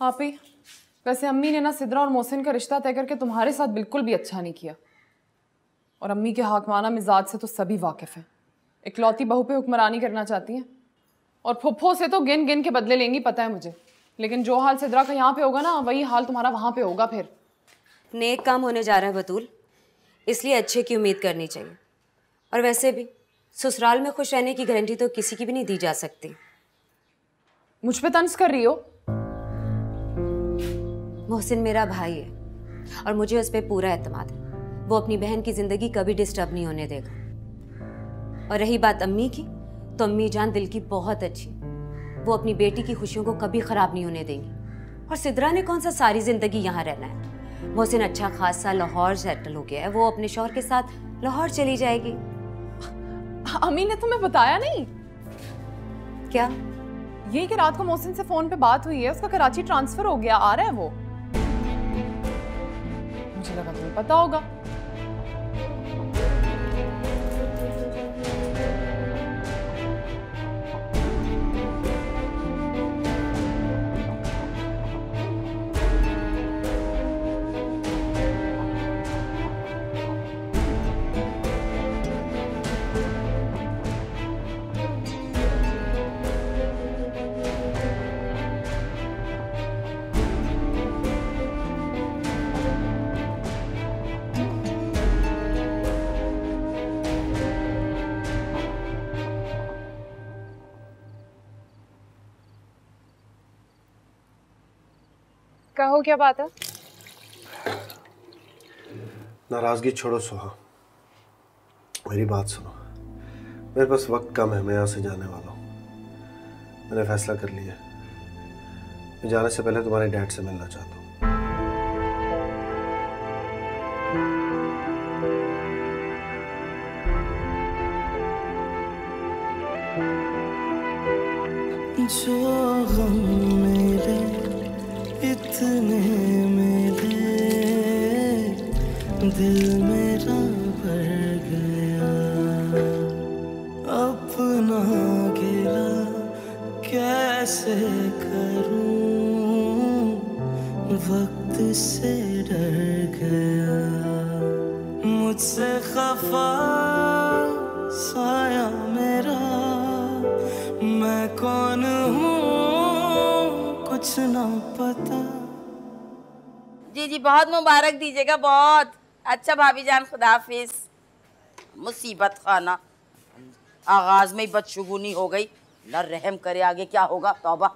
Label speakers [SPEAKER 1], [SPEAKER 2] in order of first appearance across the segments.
[SPEAKER 1] आपी, वैसे अम्मी ने ना सिद्रा और मोहसिन का रिश्ता तय करके तुम्हारे साथ बिल्कुल भी अच्छा नहीं किया। और अम्मी के हाकमाना मिजाज से तो सभी वाकिफ हैं। इकलौती बहू पे हुक्मरानी करना चाहती हैं और फुफ्फो से तो गिन गिन के बदले लेंगी, पता है मुझे। लेकिन जो हाल सिद्रा का यहाँ पे होगा ना, वही हाल तुम्हारा वहाँ पे होगा। फिर
[SPEAKER 2] नेक काम होने जा रहा है बतूल, इसलिए अच्छे की उम्मीद करनी चाहिए। और वैसे भी ससुराल में खुश रहने की गारंटी तो किसी की भी नहीं दी जा सकती।
[SPEAKER 1] मुझ पे तंज कर रही हो?
[SPEAKER 2] मोहसिन मेरा भाई है और मुझे उस पर पूरा एतमाद है। वो अपनी बहन की जिंदगी कभी डिस्टर्ब नहीं होने देगा। और रही बात अम्मी की, तो अम्मी जान दिल की बहुत अच्छी, वो अपनी बेटी की खुशियों को कभी खराब नहीं होने देंगी। और सिद्रा ने कौन सा सारी जिंदगी यहाँ रहना है। मोहसिन अच्छा खासा लाहौर सेटल हो गया है, वो अपने शौहर के साथ लाहौर चली जाएगी।
[SPEAKER 1] अम्मी ने तुम्हें बताया नहीं
[SPEAKER 2] क्या?
[SPEAKER 1] ये कि रात को मोहसिन से फोन पे बात हुई है, उसका कराची ट्रांसफर हो गया, आ रहा है वो। मुझे लगा तुम्हें पता होगा। कहो, क्या बात है?
[SPEAKER 3] नाराजगी छोड़ो सुहा, मेरी बात सुनो। मेरे पास वक्त कम है, मैं यहाँ से जाने वाला हूँ। मैंने फैसला कर लिया, मैं जाने से पहले तुम्हारे डैड से मिलना चाहता हूँ।
[SPEAKER 4] जो गम मेरे इतने मेरे, दिल मेरा भर गया। अपना गिला कैसे करूं, वक्त से डर गया। मुझसे खफा साया मेरा, मैं कौन हूँ कुछ ना पता।
[SPEAKER 5] जी जी, बहुत मुबारक दीजिएगा, बहुत अच्छा भाभी जान, खुदाफिज। मुसीबत खाना, आगाज में ही बदशगुनी हो गई। अल्लाह रहम करे, आगे क्या होगा। तौबा।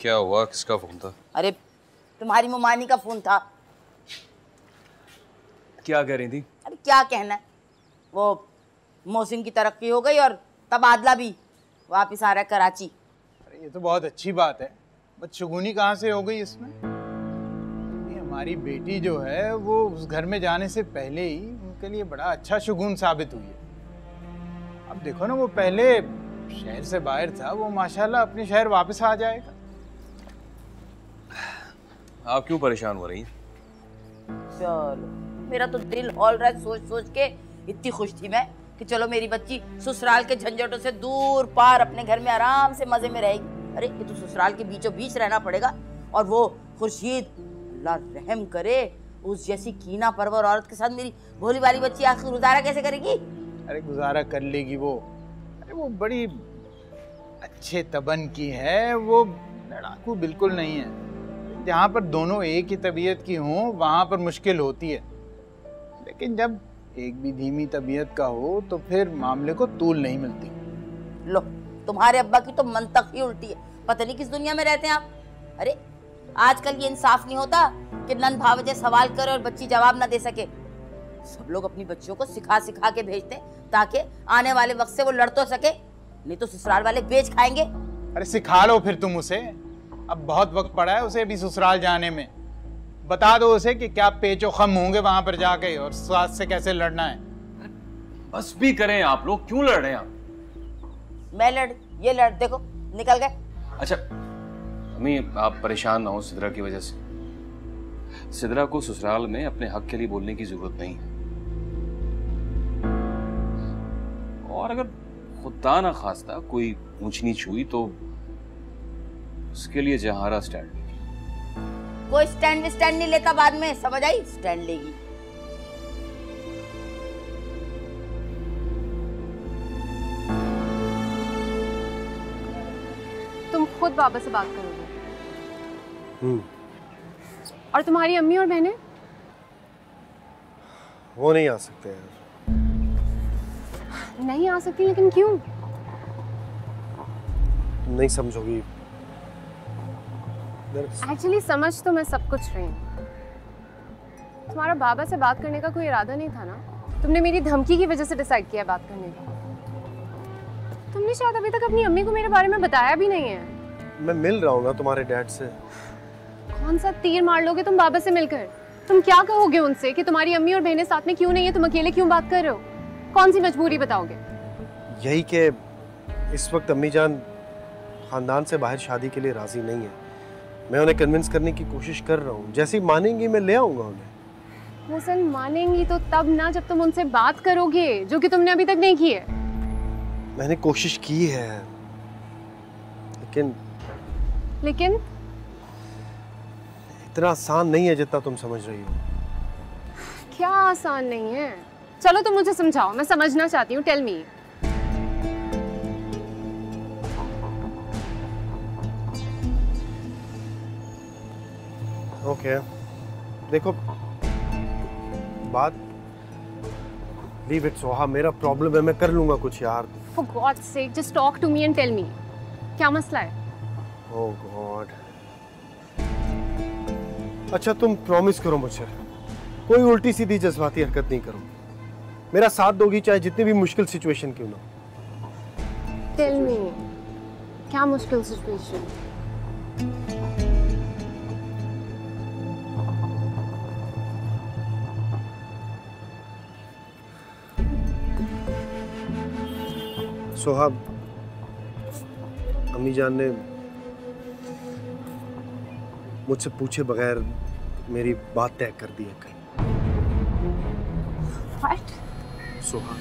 [SPEAKER 6] क्या हुआ? किसका फोन था?
[SPEAKER 5] अरे तुम्हारी मुमानी का फोन था।
[SPEAKER 6] क्या कह रही थी?
[SPEAKER 5] अरे क्या कहना है, वो मोहसिन की तरक्की हो गई और तबादला भी वापिस आ रहा है कराची।
[SPEAKER 7] अरे ये तो बहुत अच्छी बात है। बदशगुनी कहाँ से हो गई इसमें? हमारी बेटी जो है वो उस घर में जाने से पहले ही उनके लिए बड़ा अच्छा शुगुन साबित हुई है। अब देखो ना, वो पहले शहर से बाहर था, वो माशाल्लाह अपने शहर वापस आ जाएगा।
[SPEAKER 6] आप क्यों परेशान हो रही हैं?
[SPEAKER 5] चलो, मेरा तो दिल हौल रहा है सोच सोच के। इतनी खुश थी मैं कि चलो मेरी बच्ची ससुराल के झंझटों से दूर पार अपने घर में आराम से मजे में रहेगी। अरे ये तो ससुराल के बीचों बीच रहना पड़ेगा। और वो खुर्शीद, अल्लाह रहम करे, उस जैसी कीना परवर औरत के साथ मेरी भोली वाली बच्ची आखिर गुजारा कैसे करेगी?
[SPEAKER 7] अरे गुजारा कर लेगी वो। अरे वो बड़ी अच्छे तबन की है, वो लड़ाकू बिल्कुल नहीं है। जहाँ पर दोनों एक ही तबीयत की हों वहाँ पर मुश्किल होती है, लेकिन जब एक भी धीमी तबीयत का हो तो फिर मामले को तूल नहीं मिलती।
[SPEAKER 5] लो, तुम्हारे अब्बा की तो मंतक ही उल्टी है। पता नहीं किस दुनिया में रहते हैं आप। अरे आजकल ये इंसाफ नहीं होता कि नंद भावजे सवाल करे और बच्ची जवाब ना दे सके। सब लोग अपनी बच्चियों को सिखा सिखा के भेजते हैं ताकि आने वाले वक्त से वो लड़ तो सके, नहीं तो ससुराल वाले बेच खाएंगे।
[SPEAKER 7] अरे सिखा लो फिर तुम उसे, अब बहुत वक्त पड़ा है उसे भी ससुराल जाने में। बता दो उसे कि क्या पेचो खम होंगे वहां पर जाके और सास से कैसे लड़ना है।
[SPEAKER 6] बस भी करें आप लोग, क्यों लड़ रहे हैं आप?
[SPEAKER 5] मैं लड़, ये लड़, देखो निकल गए।
[SPEAKER 6] अच्छा अम्मी, आप परेशान ना हो सिद्रा की वजह से। सिद्रा को ससुराल में अपने हक के लिए बोलने की जरूरत नहीं है। और अगर खुदा ना खास्ता कोई ऊंच नीच हुई तो उसके लिए जहारा स्टैंड लीजिए।
[SPEAKER 5] कोई स्टैंड नहीं लेता बाद में, समझ आई? स्टैंड लेगी।
[SPEAKER 8] तुम खुद बाबा से बात करोगे? और तुम्हारी अम्मी और बहनें?
[SPEAKER 3] वो नहीं आ सकते यार।
[SPEAKER 8] नहीं आ सकती, लेकिन क्यों?
[SPEAKER 3] नहीं समझोगी।
[SPEAKER 8] एक्चुअली समझ तो मैं सब कुछ रही हूँ। तुम्हारा बाबा से बात करने का कोई इरादा नहीं था ना? तुमने मेरी धमकी की वजह से डिसाइड किया बात करने का। तुमने शायद अभी तक अपनी अम्मी को मेरे बारे में बताया भी नहीं है।
[SPEAKER 3] मैं मिल रहा हूँ ना तुम्हारे डैड से।
[SPEAKER 8] कौन सा तीर मार लोगे तुम बाबा से मिलकर? तुम क्या कहोगे उनसे कि तुम्हारी अम्मी और बहनें साथ में क्यों नहीं है, तुम अकेले क्यों बात कर रहे हो? कौन सी मजबूरी बताओगे?
[SPEAKER 3] यही कि इस वक्त अम्मी जान खानदान से बाहर शादी के लिए राजी नहीं है। मैं उन्हें कन्विंस करने की कोशिश कर रहा हूँ। जैसे ही मानेंगी मैं ले आऊंगा उन्हें।
[SPEAKER 8] हुसन, मानेंगी तो तब ना जब तुम उनसे बात करोगे, जो कि तुमने अभी तक नहीं की है।
[SPEAKER 3] मैंने कोशिश की है, लेकिन इतना आसान नहीं है जितना तुम समझ रही हो।
[SPEAKER 8] क्या आसान नहीं है? चलो तुम मुझे समझाओ, मैं समझना चाहती हूँ। Tell me.
[SPEAKER 3] ओके, देखो बात लीव इट सोहा, मेरा प्रॉब्लम है, मैं कर लूंगा कुछ यार।
[SPEAKER 8] For God's sake, just talk to me and tell me. क्या मसला है?
[SPEAKER 3] Oh God. अच्छा तुम प्रॉमिस करो मुझे, कोई उल्टी सीधी जज्बाती हरकत नहीं करो। मेरा साथ दोगी चाहे जितनी भी मुश्किल सिचुएशन क्यों ना।
[SPEAKER 8] Tell me, क्या मुश्किल सिचुएशन?
[SPEAKER 3] सोहा, अम्मी जान ने मुझसे पूछे बगैर मेरी बात तय कर दी है कहीं।
[SPEAKER 8] What?
[SPEAKER 3] Soha,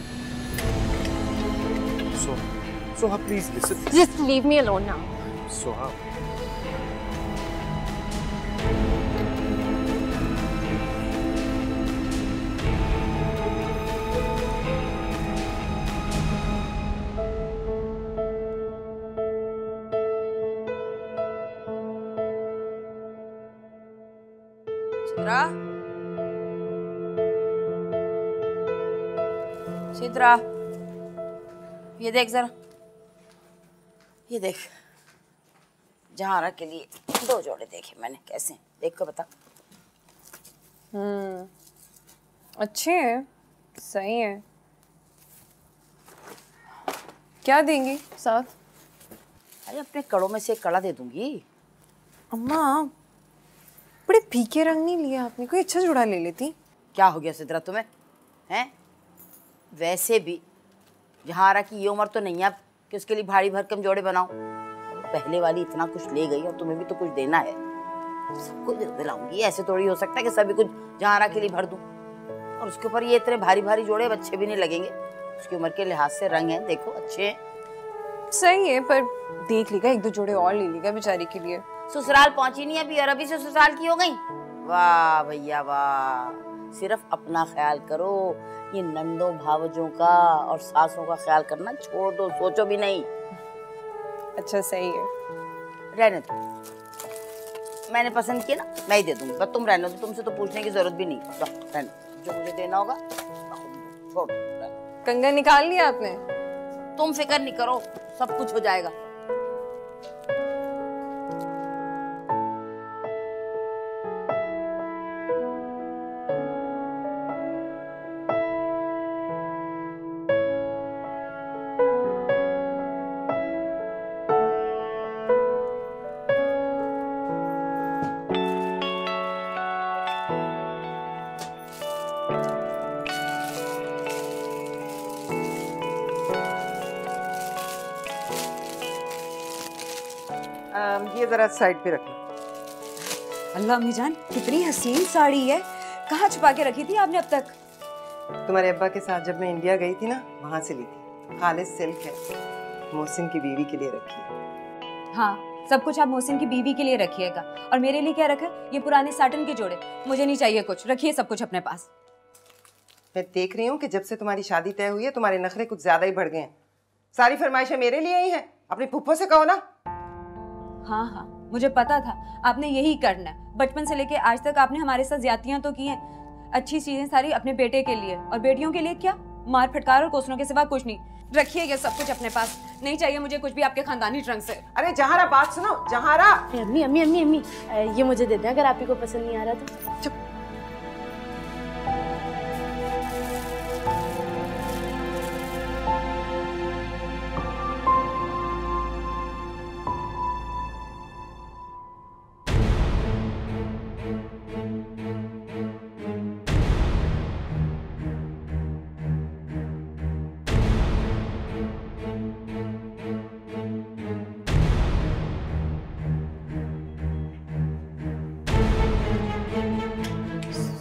[SPEAKER 3] Soha please listen.
[SPEAKER 8] Just leave me alone now.
[SPEAKER 3] Soha,
[SPEAKER 5] Chitra, ये देख जरा, ये देख, जहारा के लिए 2 जोड़े देखे मैंने, कैसे देख कर बता।
[SPEAKER 1] अच्छे हैं, सही है। क्या देंगी साथ?
[SPEAKER 5] अरे अपने कड़ों में से एक कड़ा दे दूंगी।
[SPEAKER 1] अम्मा, बड़े फीके रंग नहीं लिए आपने, कोई अच्छा जोड़ा ले लेती।
[SPEAKER 5] क्या हो गया सिद्रा तुम्हें, हैं? वैसे भी जहारा की ये उम्र तो नहीं है कि उसके लिए भारी भरकम जोड़े बनाओ। पहले वाली इतना कुछ ले गई और तुम्हें भी तो कुछ देना है, सबको दिलाऊंगी। ऐसे थोड़ी हो सकता है कि सभी कुछ जहारा के लिए भर दूं। और उसके ऊपर ये इतने भारी भारी जोड़े अच्छे भी नहीं लगेंगे। उसकी उम्र के लिहाज से रंग है, देखो अच्छे हैं।
[SPEAKER 1] सही है, पर देख लेगा, 1-2 जोड़े और ले लेगा बेचारी के लिए।
[SPEAKER 5] ससुराल पहुंची नहीं अभी और अभी से ससुराल की हो गई। वाह भैया वाह, सिर्फ अपना ख्याल करो, ये नंदों भावजों का और सासों का ख्याल करना छोड़ दो, सोचो भी नहीं।
[SPEAKER 1] अच्छा सही है,
[SPEAKER 5] रहने दो, मैंने पसंद किया ना, मैं ही दे दूंगी, बस तुम रहने दो, तुमसे तो पूछने की जरूरत भी नहीं। रहने, जो मुझे देना होगा छोड़ दो।
[SPEAKER 1] कंगन निकाल लिया आपने?
[SPEAKER 5] तुम फिक्र नहीं करो, सब कुछ हो जाएगा।
[SPEAKER 9] ये जरा साइड पे रखना।
[SPEAKER 2] अल्लाह अम्मी जान, कितनी हसीन साड़ी है। कहाँ छुपा के रखी थी आपने अब तक?
[SPEAKER 9] तुम्हारे अब्बा के साथ जब मैं इंडिया गई थी ना, वहां से ली थी। खालिस सिल्क है, मोहसिन की बीवी के लिए रखी है।
[SPEAKER 2] हाँ सब कुछ आप मोहसिन की बीवी के लिए रखिएगा, और मेरे लिए क्या रखा? ये पुराने साटन के जोड़े, मुझे नहीं चाहिए कुछ, रखिए सब कुछ अपने पास।
[SPEAKER 9] मैं देख रही हूँ कि जब से तुम्हारी शादी तय हुई है तुम्हारे नखरे कुछ ज्यादा ही बढ़ गए हैं। सारी फरमाइशें मेरे लिए ही हैं, अपनी फुफ्फो से कहो ना।
[SPEAKER 2] हाँ हाँ, मुझे पता था आपने यही करना है। बचपन से लेके आज तक आपने हमारे साथ ज्यादतियां तो की हैं, अच्छी चीजें सारी अपने बेटे के लिए, और बेटियों के लिए क्या? मार फटकार और कोसनों के सिवा कुछ नहीं। रखिए ये सब कुछ अपने पास, नहीं चाहिए मुझे कुछ भी आपके खानदानी रंग से।
[SPEAKER 9] अरे जहारा, बात सुनो जहारा।
[SPEAKER 10] अम्मी अम्मी अम्मी अम्मी, ये मुझे दे दें अगर आप ही को पसंद नहीं आ रहा तो।
[SPEAKER 9] चुप।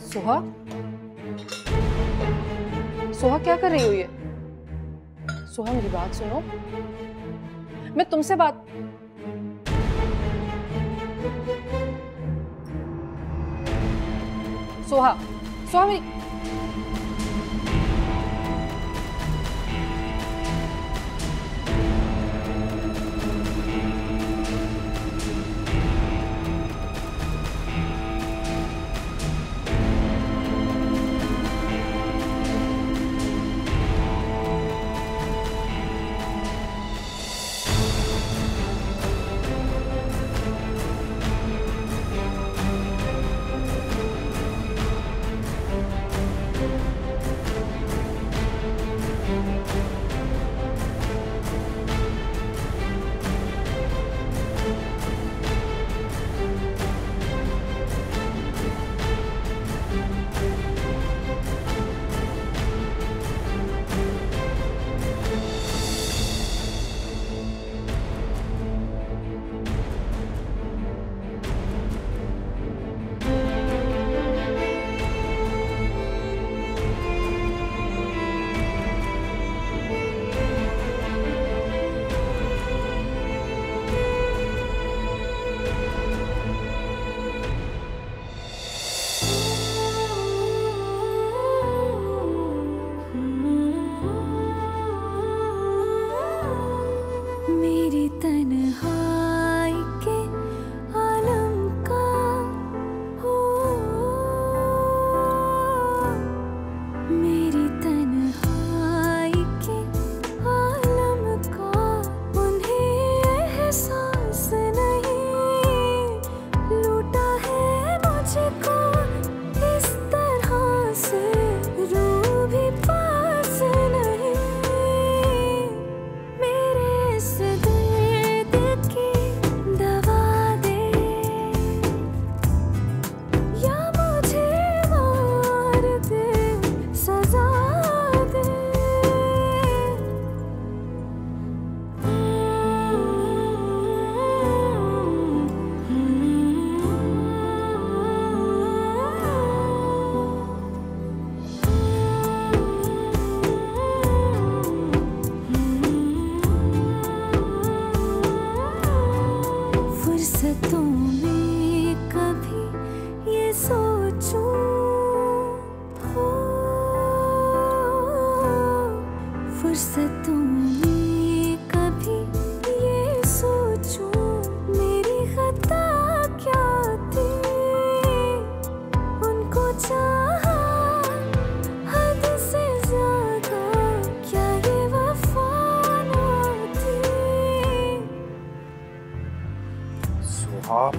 [SPEAKER 1] सोहा, सोहा क्या कर रही हो ये? सोहा मेरी बात सुनो, मैं तुमसे बात। सोहा, सोहा मेरी।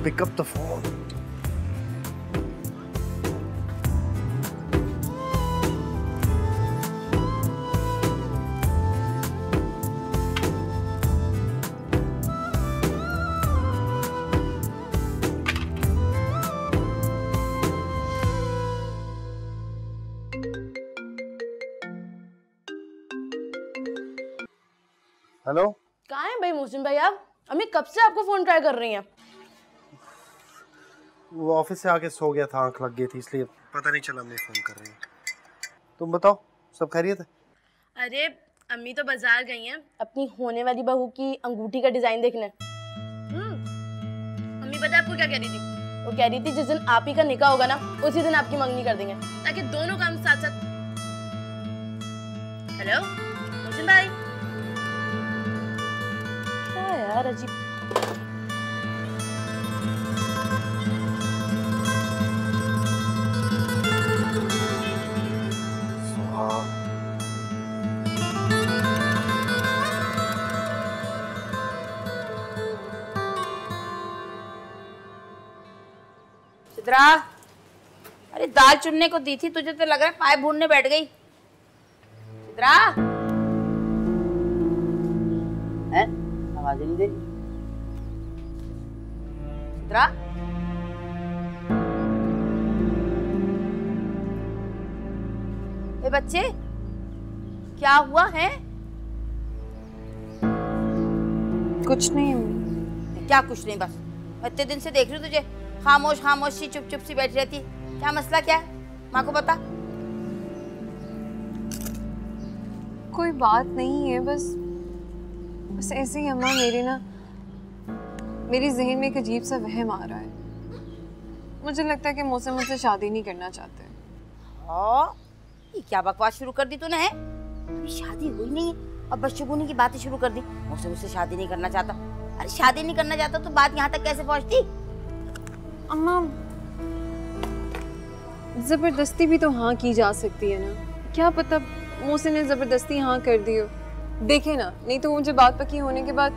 [SPEAKER 3] Pick up the phone. Hello,
[SPEAKER 10] कहाँ हैं भाई मोहसिन भाई आप? अम्मी कब से आपको फोन ट्राई कर रही हैं।
[SPEAKER 3] वो ऑफिस से आके सो गया था, आंख लग गई थी, इसलिए पता नहीं चला। मैं फोन कर रही हूँ। तुम बताओ, सब खैरियत है?
[SPEAKER 10] अरे अम्मी तो बाजार गई हैं अपनी होने वाली बहू की अंगूठी का डिजाइन देखने। पता है आपको क्या कह रही थी? वो कह रही थी जिस दिन आप ही का निकाह होगा ना, उसी दिन आपकी मंगनी कर देंगे, ताकि दोनों काम साथ साथ। हेलो मोहसिन भाई, क्या यार अजीब।
[SPEAKER 5] चित्रा, अरे दाल चुनने को दी थी तुझे, तो लग रहा है पाए भूनने बैठ गई। चित्रा, हैं? आवाज नहीं दे रही। चित्रा, ए बच्चे, क्या हुआ है?
[SPEAKER 8] कुछ नहीं।
[SPEAKER 5] क्या कुछ नहीं? बस इतने दिन से देख रही हूँ तुझे खामोश खामोश सी चुप चुप सी बैठी रहती। क्या मसला क्या है? माँ को बता।
[SPEAKER 8] कोई बात नहीं है, बस ऐसे ही अम्मा, मेरी जहन में एक अजीब सा वहम आ रहा है। मुझे लगता है कि मौसम मुझसे शादी नहीं करना चाहते।
[SPEAKER 5] हाँ, ये क्या बकवास शुरू कर दी तूने? है अभी शादी हुई नहीं और बदशगुनी की बातें शुरू कर दी। मौसम मुझसे शादी नहीं करना चाहता। अरे शादी नहीं करना चाहता तो बात यहाँ तक कैसे पहुँचती?
[SPEAKER 8] अम्मा, जबरदस्ती भी तो हाँ की जा सकती है ना। क्या पता मोहसिन ने जबरदस्ती हाँ कर दी हो। देखे ना, नहीं तो मुझे बात पक्की होने के बाद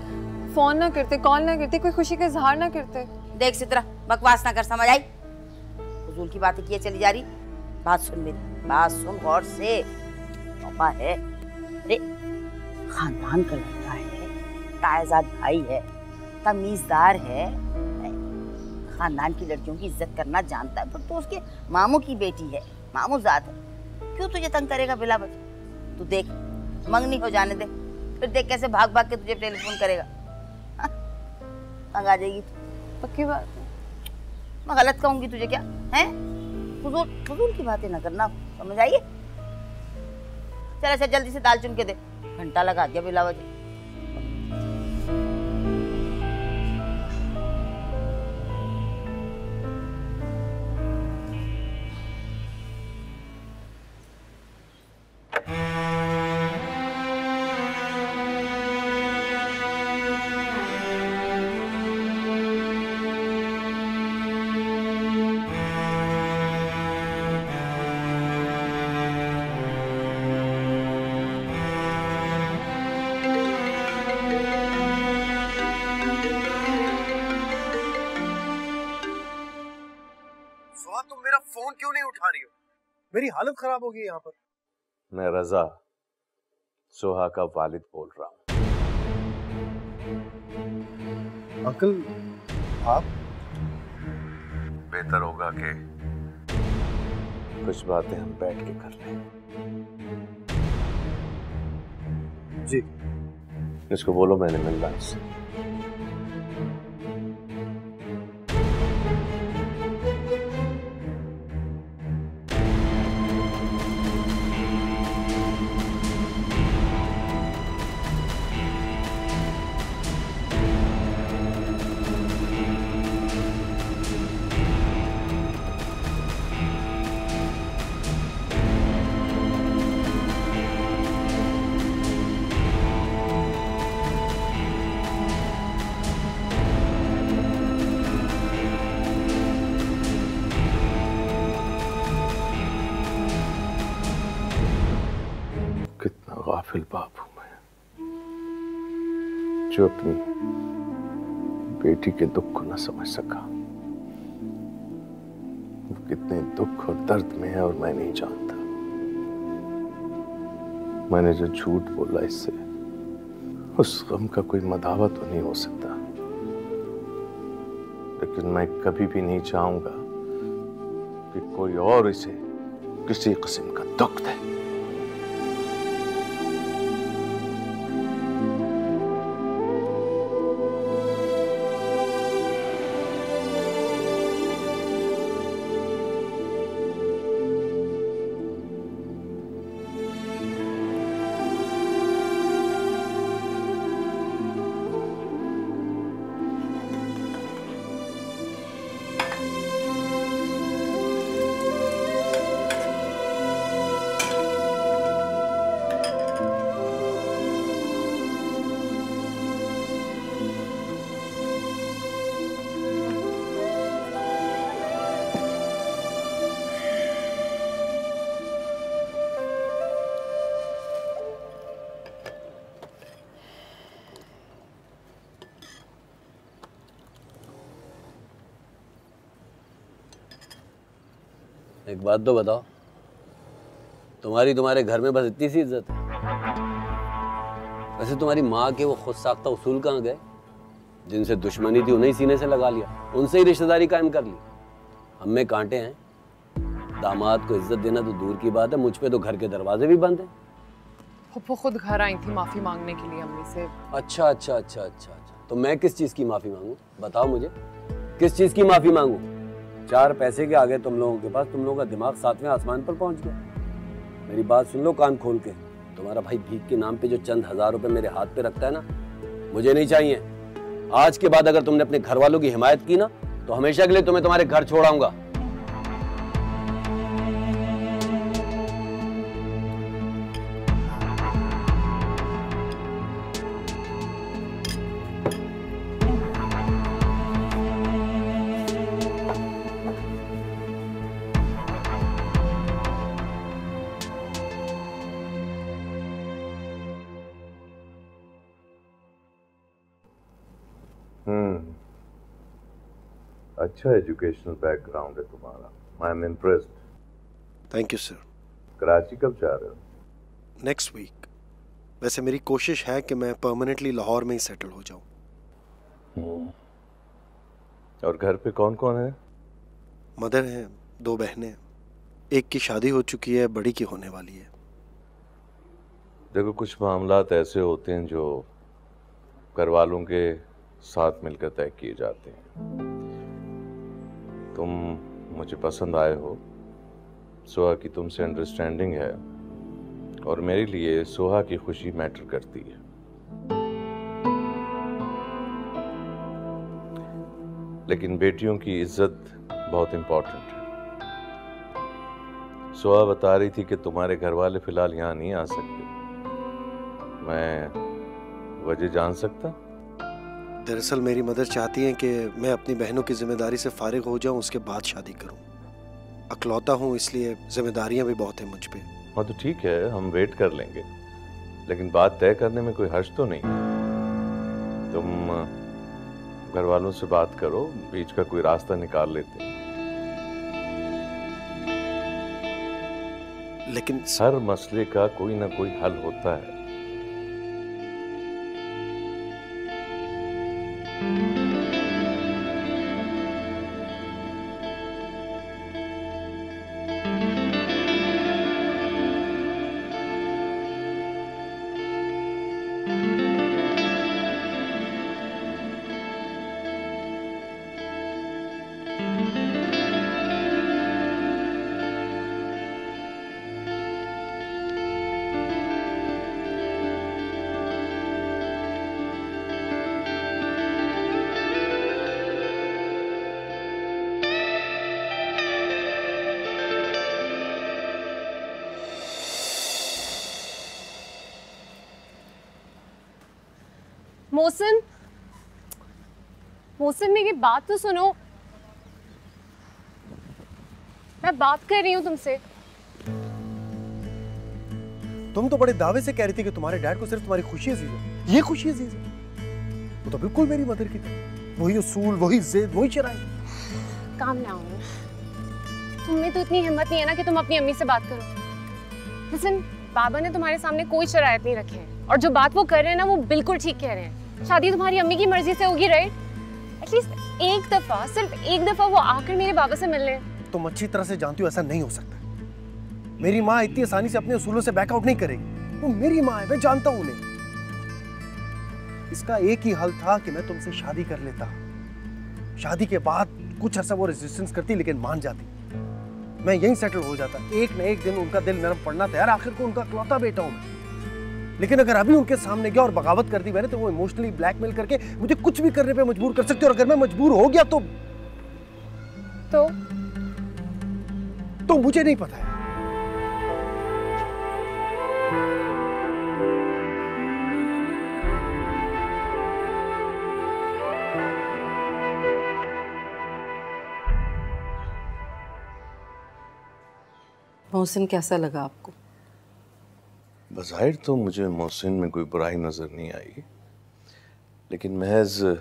[SPEAKER 8] फोन ना करते, कॉल ना करते, कोई खुशी का इजहार ना करते।
[SPEAKER 5] देख सित्रा, बकवास ना कर, समझ आई? फजूल की बातें किए चली जा रही। बात सुन मेरी, बात सुन गौर से। पापा है, अरे खानदान का लड़का है, तायजाद भाई है, तमीजदार है, खानदान की लड़कियों की इज्जत करना जानता है। पर तो उसके मामू की बेटी है, मामू जात है, क्यों तुझे तंग करेगा बिला वजह? तू देख, मंगनी हो जाने दे, फिर देख कैसे भाग भाग के तुझे टेलीफोन करेगा। तंग आ जाएगी।
[SPEAKER 8] पक्की बात है।
[SPEAKER 5] मैं गलत कहूंगी तुझे क्या? हैं? फजूल की बातें ना करना, समझ आइए? चल अच्छा जल्दी से दाल चुन के दे, घंटा लगा दिया बिला वजह।
[SPEAKER 3] मेरी हालत खराब हो गई यहाँ पर।
[SPEAKER 11] मैं रजा, सोहा का वालिद बोल रहा हूँ।
[SPEAKER 3] अंकल, आप?
[SPEAKER 11] बेहतर होगा कि कुछ बातें हम बैठ के कर लें।
[SPEAKER 3] जी।
[SPEAKER 11] इसको बोलो मैंने मिलना इससे। गाफिल बाप हूं मैं, जो अपनी बेटी के दुख को न समझ सका। वो कितने दुख और दर्द में है और मैं नहीं जानता। मैंने जो झूठ बोला, इससे उस गम का कोई मदावा तो नहीं हो सकता, लेकिन मैं कभी भी नहीं चाहूंगा कि कोई और इसे किसी किस्म का दुख दे।
[SPEAKER 12] एक बात तो बताओ, तुम्हारे घर में बस इतनी सी इज्जत है? वैसे तुम्हारी माँ के वो खुद साख्ता उसूल कहाँ गए? जिनसे दुश्मनी थी उन्हें सीने से लगा लिया, उनसे ही रिश्तेदारी कायम कर ली। हम में कांटे हैं, दामाद को इज्जत देना तो दूर की बात है, मुझ पे तो घर के दरवाजे भी बंद हैं।
[SPEAKER 1] फुप्पो खुद घर आई थी माफी मांगने के लिए अम्मी से।
[SPEAKER 12] अच्छा, तो मैं किस चीज की माफी मांगू? बताओ मुझे, किस चीज की माफी मांगू? 4 पैसे के आगे तुम लोगों के पास तुम लोगों का दिमाग 7वें आसमान पर पहुंच गया। मेरी बात सुन लो कान खोल के, तुम्हारा भाई भीख के नाम पे जो चंद 1000 रुपए मेरे हाथ पे रखता है ना, मुझे नहीं चाहिए। आज के बाद अगर तुमने अपने घर वालों की हिमायत की ना, तो हमेशा के लिए तुम्हें तुम्हारे घर छोड़ाऊंगा।
[SPEAKER 11] अच्छा एजुकेशनल बैकग्राउंड है तुम्हारा, I am impressed.
[SPEAKER 3] Thank you sir.
[SPEAKER 11] Karachi कब जा रहे हो?
[SPEAKER 3] Next week. वैसे मेरी कोशिश है कि मैं परमानेंटली लाहौर में ही सेटल हो जाऊं।
[SPEAKER 11] और घर पे कौन कौन है?
[SPEAKER 3] मदर हैं, 2 बहनें, एक की शादी हो चुकी है, बड़ी की होने वाली है।
[SPEAKER 11] देखो, कुछ मामलात ऐसे होते हैं जो घर वालों के साथ मिलकर तय किए जाते हैं। तुम मुझे पसंद आए हो, सोहा की तुमसे अंडरस्टैंडिंग है, और मेरे लिए सोहा की खुशी मैटर करती है। लेकिन बेटियों की इज्जत बहुत इंपॉर्टेंट है। सोहा बता रही थी कि तुम्हारे घर वाले फिलहाल यहाँ नहीं आ सकते। मैं वजह जान सकता?
[SPEAKER 3] दरअसल मेरी मदर चाहती हैं कि मैं अपनी बहनों की जिम्मेदारी से फारिग हो जाऊं, उसके बाद शादी करूं। अकलौता हूं, इसलिए जिम्मेदारियां भी बहुत हैं मुझ पे।
[SPEAKER 11] हाँ तो ठीक है, हम वेट कर लेंगे, लेकिन बात तय करने में कोई हर्ज तो नहीं। तुम घर वालों से बात करो, बीच का कोई रास्ता निकाल लेते हैं।
[SPEAKER 3] लेकिन
[SPEAKER 11] हर मसले का कोई ना कोई हल होता है।
[SPEAKER 8] मोहसिन मेरी बात तो सुनो, मैं बात कर रही हूँ तुमसे।
[SPEAKER 3] तुम तो बड़े दावे से कह रही थी कि तुम्हारे डैड को सिर्फ तुम्हारी खुशी अजीज है। ये खुशी अजीज है? वो तो बिल्कुल मेरी मदर की थी। वही उसूल, वही जिद, वही शराइ।
[SPEAKER 8] Calm down. तुम्हें तो इतनी हिम्मत नहीं है ना कि तुम अपनी अम्मी से बात करो। लिसन, बाबा ने तुम्हारे सामने कोई शरायत नहीं रखे हैं, और जो बात वो कर रहे हैं ना, वो बिल्कुल ठीक कह रहे हैं। शादी तुम्हारी अम्मी की मर्जी से होगी, राइट? एटलीस्ट एक दफा, सिर्फ एक दफा वो आकर मेरे बाबा से मिल ले।
[SPEAKER 3] तुम अच्छी तरह से जानती हो ऐसा नहीं हो सकता। मेरी माँ इतनी आसानी से अपने उसूलों से बैकआउट नहीं करेगी। वो मेरी माँ है, मैं जानता हूँ उन्हें। इसका एक ही हल था कि मैं तुमसे शादी कर लेता। शादी के बाद कुछ अर्सा वो रेजिस्टेंस करती, लेकिन मान जाती। मैं यहीं सेटल हो जाता। एक न एक दिन उनका दिल नरम पड़ना था यार, आखिर को उनका इकलौता बेटा हूं मैं। लेकिन अगर अभी उनके सामने गया और बगावत कर दी मैंने, तो वो इमोशनली ब्लैकमेल करके मुझे कुछ भी करने पे मजबूर कर सकते। और अगर मैं मजबूर हो गया तो मुझे नहीं पता है।
[SPEAKER 9] मोहसिन, कैसा लगा आपको?
[SPEAKER 11] बज़ाहिर तो मुझे मोहसिन में कोई बुराई नज़र नहीं आई, लेकिन महज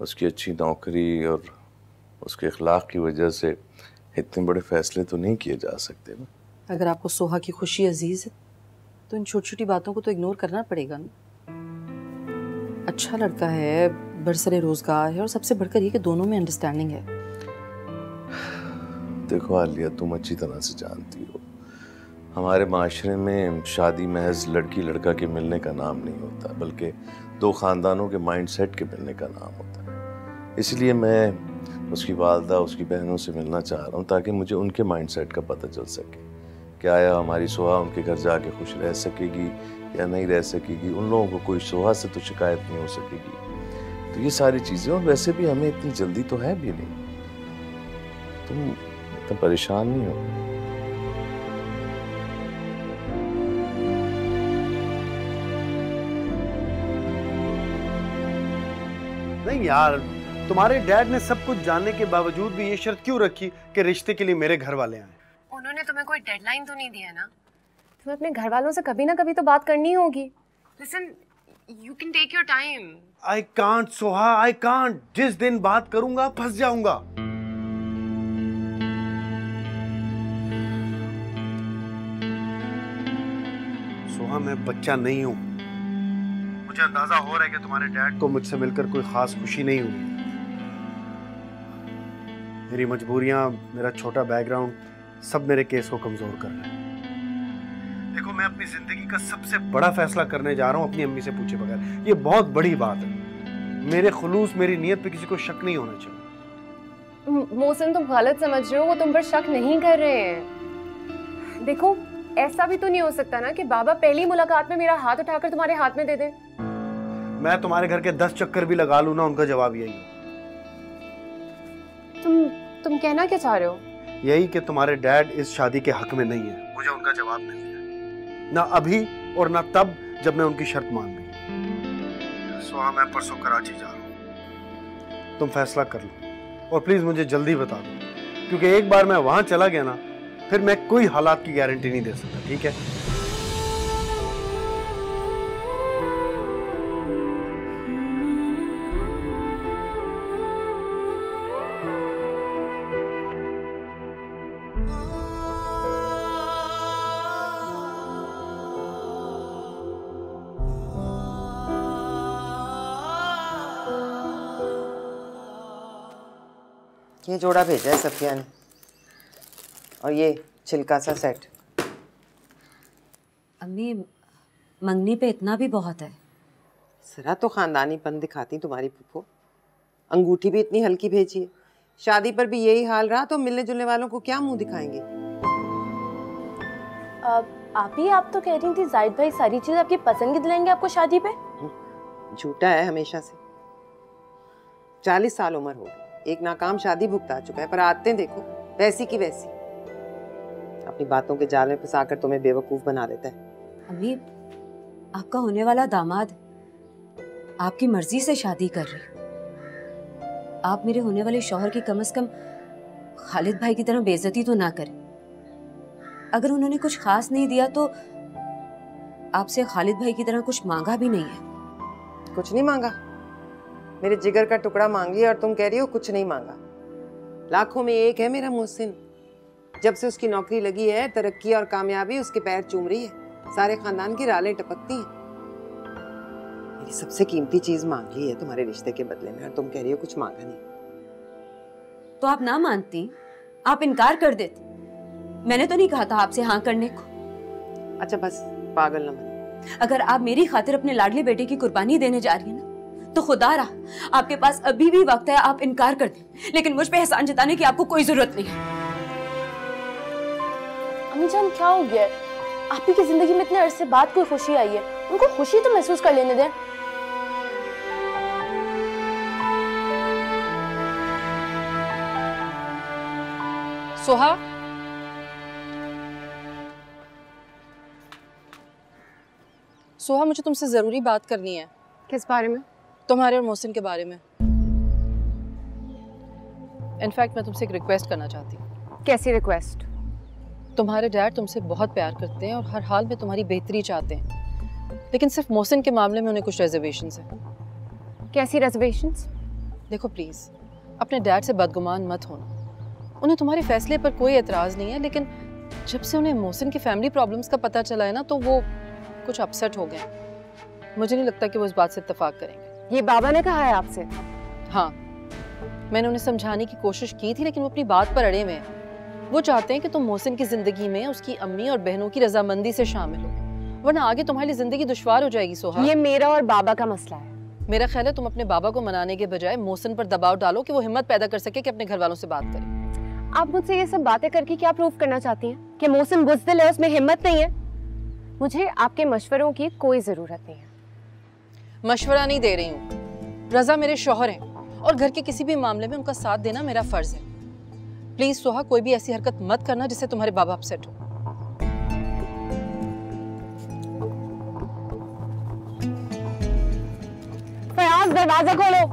[SPEAKER 11] उसकी अच्छी नौकरी और उसके अखलाक की वजह से इतने बड़े फैसले तो नहीं किए जा सकते ना।
[SPEAKER 13] अगर आपको सोहा की खुशी अजीज है तो इन छोटी छोटी बातों को तो इग्नोर करना पड़ेगा ना। अच्छा लड़का है, बरसरे रोजगार है और सबसे बढ़कर ये कि दोनों में अंडरस्टैंडिंग है।
[SPEAKER 11] देखो आलिया, तुम अच्छी तरह से जानती हो हमारे माशरे में शादी महज लड़की लड़का के मिलने का नाम नहीं होता, बल्कि दो खानदानों के माइंडसेट के मिलने का नाम होता है। इसलिए मैं उसकी वालदा, उसकी बहनों से मिलना चाह रहा हूँ ताकि मुझे उनके माइंडसेट का पता चल सके। क्या आया हमारी सोहा उनके घर जाके खुश रह सकेगी या नहीं रह सकेगी? उन लोगों को कोई सोहा से तो शिकायत नहीं हो सकेगी। तो ये सारी चीज़ें, और वैसे भी हमें इतनी जल्दी तो है भी नहीं। तुम इतना परेशान नहीं हो।
[SPEAKER 3] नहीं यार, तुम्हारे डैड ने सब कुछ जानने के बावजूद भी ये शर्त क्यों रखी कि रिश्ते के लिए मेरे घर वाले आए?
[SPEAKER 8] उन्होंने तुम्हें कोई डेडलाइन तो नहीं दिया ना? तुम्हें अपने घर वालों से कभी ना कभी तो बात करनी होगी। Listen, you can take your time.
[SPEAKER 3] I can't Soha, I can't. जिस दिन बात करूंगा फंस जाऊंगा। सोहा, मैं बच्चा नहीं हूं। मुझे अंदाजा हो रहा है कि तुम्हारे डैड को मुझसे मिलकर कोई खास खुशी नहीं हुई। मेरी मजबूरियां, मेरा छोटा बैकग्राउंड सब मेरे केस को कमजोर कर रहा है। देखो, मैं अपनी जिंदगी का सबसे बड़ा फैसला करने जा रहा हूं अपनी अम्मी से पूछे बगैर। ये बहुत बड़ी बात है। मेरे खुलूस, मेरी नीयत पे किसी को शक नहीं होना चाहिए।
[SPEAKER 8] मोहसिन, तुम गलत समझ रहे हो। वो तुम पर शक नहीं कर रहे हैं। देखो, ऐसा भी तो नहीं हो सकता ना कि बाबा पहली मुलाकात में मेरा हाथ उठाकर तुम्हारे हाथ में दे दे।
[SPEAKER 3] मैं तुम्हारे घर के 10 चक्कर भी लगा लूं ना, उनका जवाब यही है।
[SPEAKER 8] तुम कहना क्या चाह रहे हो?
[SPEAKER 3] यही कि तुम्हारे डैड इस शादी के हक में नहीं है। मुझे उनका जवाब मिल गया, ना अभी और ना तब जब मैं उनकी शर्त मान ली। सोहा, मैं परसों कराची जा रहा हूँ। तुम फैसला कर लो और प्लीज मुझे जल्दी बता दो, क्योंकि एक बार मैं वहां चला गया ना, फिर मैं कोई हालात की गारंटी नहीं दे सकता। ठीक है?
[SPEAKER 9] ये जोड़ा भेजा है सफिया ने, और ये छिलका सा सेट।
[SPEAKER 2] अम्मी, मंगनी पे इतना भी बहुत है।
[SPEAKER 9] जरा तो खानदानीपन दिखाती तुम्हारी फूफो। अंगूठी भी इतनी हल्की भेजी है। शादी पर भी यही हाल रहा तो मिलने जुलने वालों को क्या मुंह दिखाएंगे?
[SPEAKER 10] आप तो कह रही थी जाहिद भाई सारी चीज आपकी पसंद की दिलाएंगे आपको शादी पे।
[SPEAKER 9] झूठा है हमेशा से। 40 साल उम्र हो गई, एक नाकाम शादी भुगता चुका है, पर आदतें देखो वैसी की वैसी। अपनी बातों के जाल में फंसाकर तुम्हें बेवकूफ बना देता है।
[SPEAKER 2] अम्मी, आपका होने वाला दामाद आपकी मर्जी से शादी कर रही। आप मेरे होने वाले शौहर की कम से कम खालिद भाई की तरह बेइज्जती तो ना करें। अगर उन्होंने कुछ खास नहीं दिया तो आपसे खालिद भाई की तरह कुछ मांगा भी नहीं है।
[SPEAKER 9] कुछ नहीं मांगा? मेरे जिगर का टुकड़ा मांगी और तुम कह रही हो कुछ नहीं मांगा। लाखों में एक है मेरा मोहसिन। जब से उसकी नौकरी लगी है, तरक्की और कामयाबी उसके पैर चूम रही है। सारे खानदान की रालें टपकती हैं। मेरी सबसे कीमती चीज मांग ली है तुम्हारे रिश्ते के बदले में, और तुम कह रही हो कुछ मांगा नहीं।
[SPEAKER 2] तो आप ना मानती, आप इनकार कर देती। मैंने तो नहीं कहा था आपसे हाँ करने को।
[SPEAKER 9] अच्छा बस, पागल ना बनो।
[SPEAKER 2] अगर आप मेरी खातिर अपने लाडले बेटे की कुर्बानी देने जा रही हैं ना, तो खुदा रहा आपके पास अभी भी वक्त है, आप इनकार कर दें। लेकिन मुझ पे एहसान जताने की आपको कोई जरूरत नहीं है।
[SPEAKER 10] अम्मी जान, क्या हो गया है? आप ही की जिंदगी में इतने अरसे बाद कोई खुशी आई है, उनको खुशी तो महसूस कर लेने दें।
[SPEAKER 1] सोहा, सोहा, मुझे तुमसे जरूरी बात करनी है।
[SPEAKER 8] किस बारे में?
[SPEAKER 1] तुम्हारे और मोहसिन के बारे में। इनफैक्ट मैं तुमसे एक रिक्वेस्ट करना चाहती हूँ।
[SPEAKER 8] कैसी रिक्वेस्ट?
[SPEAKER 1] तुम्हारे डैड तुमसे बहुत प्यार करते हैं और हर हाल में तुम्हारी बेहतरी चाहते हैं, लेकिन सिर्फ मोहसिन के मामले में उन्हें कुछ रिजर्वेशंस हैं।
[SPEAKER 8] कैसी रिजर्वेशंस?
[SPEAKER 1] देखो प्लीज़, अपने डैड से बदगुमान मत होना।
[SPEAKER 13] उन्हें तुम्हारे फैसले पर कोई एतराज़ नहीं है, लेकिन जब से उन्हें मोहसिन की फैमिली प्रॉब्लम्स का पता चला है ना, तो वो कुछ अपसेट हो गए। मुझे नहीं लगता कि वो इस बात से इत्तेफाक करेंगे।
[SPEAKER 8] ये बाबा ने कहा है आपसे?
[SPEAKER 13] हाँ, मैंने उन्हें समझाने की कोशिश की थी, लेकिन वो अपनी बात पर अड़े हुए हैं। वो चाहते हैं कि तुम मोहसिन की जिंदगी में उसकी अम्मी और बहनों की रजामंदी से शामिल हो, वरना आगे तुम्हारी जिंदगी दुश्वार हो जाएगी। सोहा,
[SPEAKER 8] ये मेरा और बाबा का मसला है।
[SPEAKER 13] मेरा ख्याल है तुम अपने बाबा को मनाने के बजाय मोहसिन पर दबाव डालो कि वो हिम्मत पैदा कर सके कि अपने घर वालों से बात करे।
[SPEAKER 8] आप मुझसे ये सब बातें करके क्या प्रूव करना चाहती हैं? कि मोहसिन बुज़दिल है, उसमें हिम्मत नहीं है? मुझे आपके मशवरों की कोई जरूरत नहीं है।
[SPEAKER 13] मशवरा नहीं दे रही हूँ, रजा मेरे शौहर हैं और घर के किसी भी मामले में उनका साथ देना मेरा फर्ज है। प्लीज सोहा, कोई भी ऐसी हरकत मत करना जिससे तुम्हारे बाबा अपसेट हो।
[SPEAKER 8] फयाज, दरवाजा खोलो।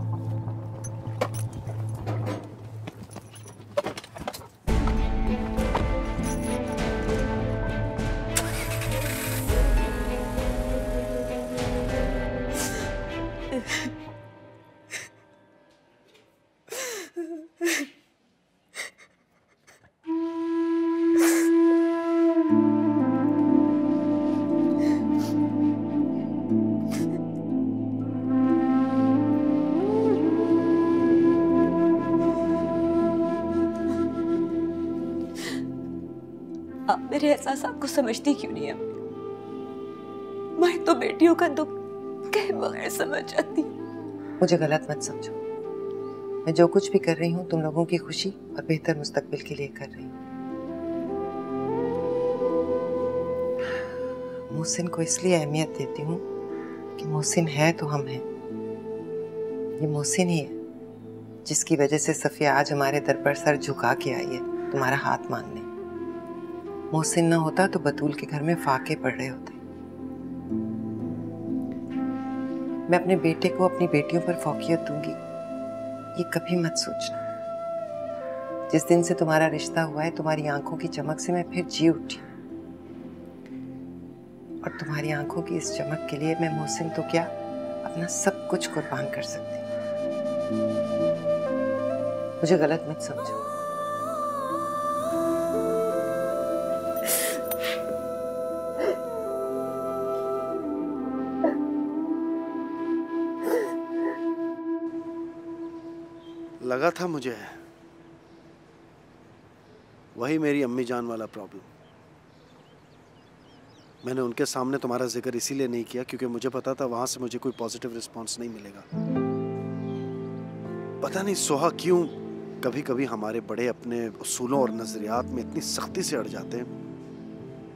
[SPEAKER 2] आप मेरे एहसास को समझती क्यों नहीं है? मैं तो बेटियों का दुख कहे बगैर समझ जाती।
[SPEAKER 9] मुझे गलत मत समझो, मैं जो कुछ भी कर रही हूँ तुम लोगों की खुशी और बेहतर मुस्तकबिल के लिए कर रही हूँ। मोहसिन को इसलिए अहमियत देती हूँ कि मोहसिन है तो हम हैं। ये मोहसिन ही है जिसकी वजह से सफिया आज हमारे दर पर सर झुका के आई है तुम्हारा हाथ मांगने। मोहसिन ना होता तो बतूल के घर में फाके पड़ रहे होते। मैं अपने बेटे को अपनी बेटियों पर फौकियत दूंगी, ये कभी मत सोचना। जिस दिन से तुम्हारा रिश्ता हुआ है तुम्हारी आंखों की चमक से मैं फिर जी उठी, और तुम्हारी आंखों की इस चमक के लिए मैं मोहसिन तो क्या अपना सब कुछ कुर्बान कर सकती। मुझे गलत मत समझो।
[SPEAKER 3] लगा था मुझे वही मेरी अम्मी जान वाला प्रॉब्लम। मैंने उनके सामने तुम्हारा जिक्र इसीलिए नहीं किया क्योंकि मुझे पता था वहां से मुझे कोई पॉजिटिव रिस्पांस नहीं मिलेगा। पता नहीं सोहा क्यों कभी कभी हमारे बड़े अपने उसूलों और नजरियात में इतनी सख्ती से अड़ जाते हैं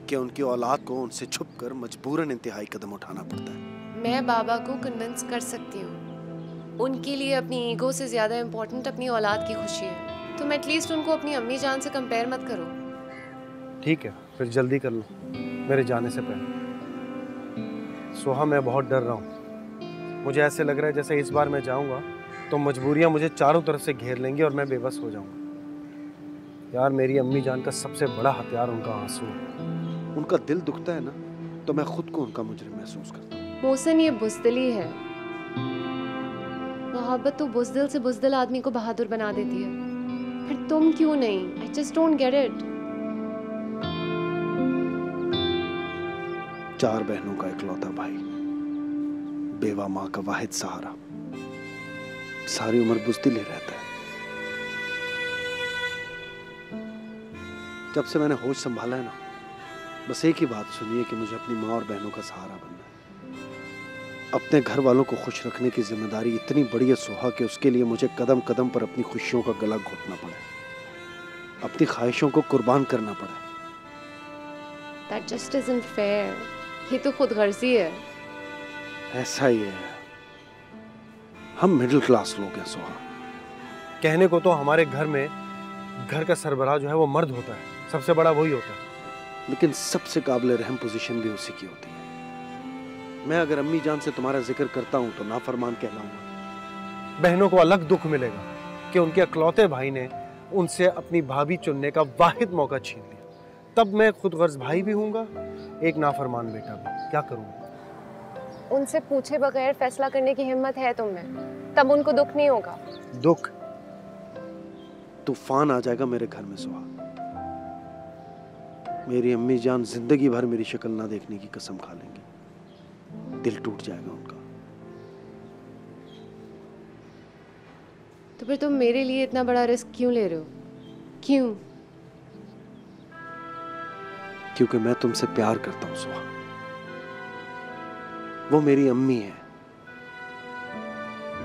[SPEAKER 3] कि उनकी औलाद को उनसे छुपकर मजबूरन इंतहाई कदम उठाना पड़ता है।
[SPEAKER 8] मैं बाबा को कन्विंस कर सकती हूँ। उनके लिए अपनी ईगो से ज़्यादा इम्पोर्टेंट अपनी औलाद की खुशी है। तुम एटलीस्ट उनको अपनी अम्मी जान से कंपेयर मत करो।
[SPEAKER 3] ठीक है, फिर जल्दी कर लो मेरे जाने से पहले। सोहा, मैं बहुत डर रहा हूँ। मुझे ऐसे लग रहा है जैसे इस बार मैं जाऊँगा तो मजबूरियाँ मुझे चारों तरफ से घेर लेंगी और मैं बेबस हो जाऊँगा। यार, मेरी अम्मी जान का सबसे बड़ा हथियार उनका आंसू है। उनका दिल दुखता है ना तो मैं खुद को उनका मुजरिम महसूस करता हूँ।
[SPEAKER 8] मोहसिन, ये बुज़दिली है। मोहब्बत तो बुज़दिल से बुज़दिल आदमी को बहादुर बना देती है, फिर तुम क्यों नहीं? I just don't get it.
[SPEAKER 3] 4 बहनों का इकलौता भाई, बेवा माँ का वाहिद सहारा, सारी उम्र बुज़दिल ही रहता है। जब से मैंने होश संभाला है ना, बस एक ही बात सुनी है कि मुझे अपनी माँ और बहनों का सहारा बनना है। अपने घर वालों को खुश रखने की जिम्मेदारी इतनी बड़ी है सोहा कि उसके लिए मुझे कदम कदम पर अपनी खुशियों का गला घोटना पड़े, अपनी ख्वाहिशों को कुर्बान करना पड़े।
[SPEAKER 8] That just isn't fair. ये तो खुदगर्जी है।
[SPEAKER 3] ऐसा ही है, हम मिडिल क्लास लोग हैं सोहा। कहने को तो हमारे घर में घर का सरबराह जो है वो मर्द होता है, सबसे बड़ा वही होता है, लेकिन सबसे काबिल रहम पोजीशन भी उसी की होती है। मैं अगर अम्मी जान से तुम्हारा जिक्र करता हूँ तो नाफरमान कहलाऊंगा। बहनों को अलग दुख मिलेगा कि उनके इकलौते भाई ने उनसे अपनी भाभी चुनने का वाहिद मौका छीन लिया। तब मैं खुद गर्ज भाई भी हूँगा, एक नाफरमान बेटा भी। क्या करूँगा?
[SPEAKER 8] उनसे पूछे बगैर फैसला करने की हिम्मत है तुम में, तब उनको दुख नहीं होगा।
[SPEAKER 3] दुख तूफान आ जाएगा मेरे घर में सुहा। मेरी अम्मी जान जिंदगी भर मेरी शक्ल ना देखने की कसम खा लेंगे, दिल टूट जाएगा उनका।
[SPEAKER 8] तो फिर तुम मेरे लिए इतना बड़ा रिस्क क्यों ले रहे हो? क्यों?
[SPEAKER 3] क्योंकि मैं तुमसे प्यार करता हूं सुहा। वो मेरी अम्मी है,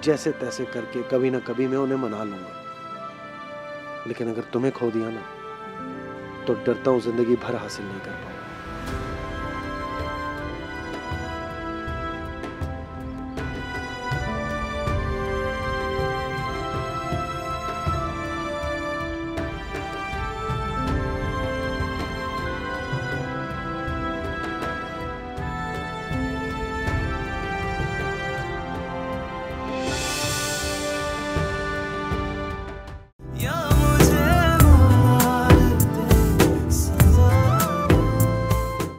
[SPEAKER 3] जैसे तैसे करके कभी ना कभी मैं उन्हें मना लूंगा, लेकिन अगर तुम्हें खो दिया ना तो डरता हूं जिंदगी भर हासिल नहीं कर पाऊंगा।